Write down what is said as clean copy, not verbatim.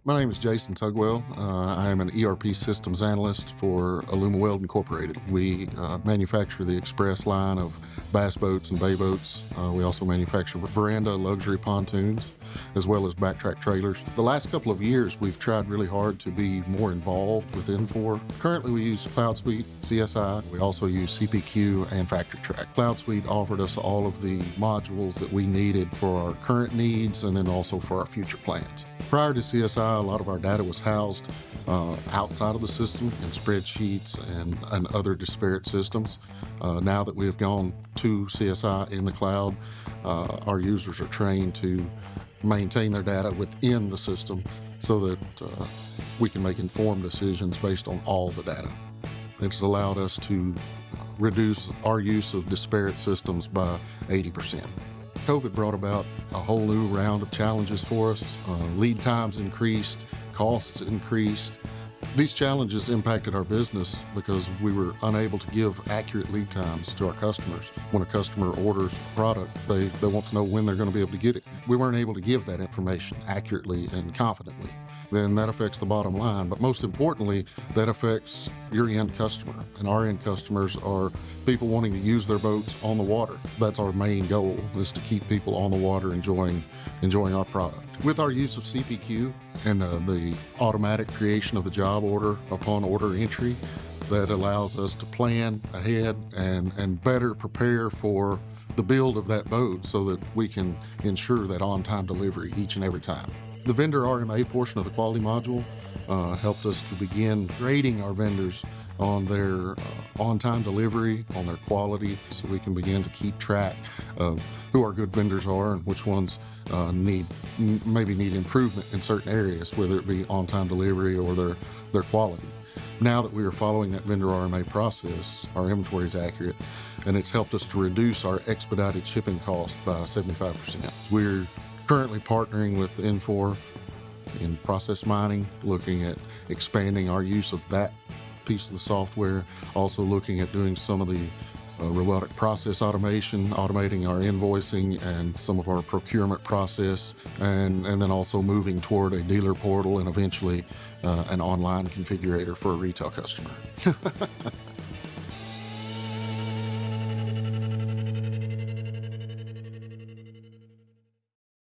My name is Jason Tugwell. I am an ERP systems analyst for Alumaweld Incorporated. We manufacture the Xpress line of bass boats and bay boats. We also manufacture veranda luxury pontoons, as well as backtrack trailers. The last couple of years, we've tried really hard to be more involved with Infor. Currently, we use CloudSuite, CSI. We also use CPQ and Factory Track. CloudSuite offered us all of the modules that we needed for our current needs and then also for our future plans. Prior to CSI, a lot of our data was housed outside of the system in spreadsheets and other disparate systems. Now that we have gone to CSI in the cloud, our users are trained to maintain their data within the system so that we can make informed decisions based on all the data. It's allowed us to reduce our use of disparate systems by 80%. COVID brought about a whole new round of challenges for us. Lead times increased, costs increased. These challenges impacted our business because we were unable to give accurate lead times to our customers. When a customer orders a product, they want to know when they're going to be able to get it. We weren't able to give that information accurately and confidently. Then that affects the bottom line, but most importantly, that affects your end customer. And our end customers are people wanting to use their boats on the water. That's our main goal, is to keep people on the water enjoying our product. With our use of CPQ and the automatic creation of the job order upon order entry, that allows us to plan ahead and better prepare for the build of that boat so that we can ensure that on-time delivery each and every time. The vendor RMA portion of the quality module helped us to begin grading our vendors on their on-time delivery, on their quality, so we can begin to keep track of who our good vendors are and which ones maybe need improvement in certain areas, whether it be on-time delivery or their quality. Now that we are following that vendor RMA process, our inventory is accurate, and it's helped us to reduce our expedited shipping cost by 75%. We're currently partnering with Infor in process mining, looking at expanding our use of that piece of the software, also looking at doing some of the robotic process automation, automating our invoicing and some of our procurement process, and then also moving toward a dealer portal and eventually an online configurator for a retail customer.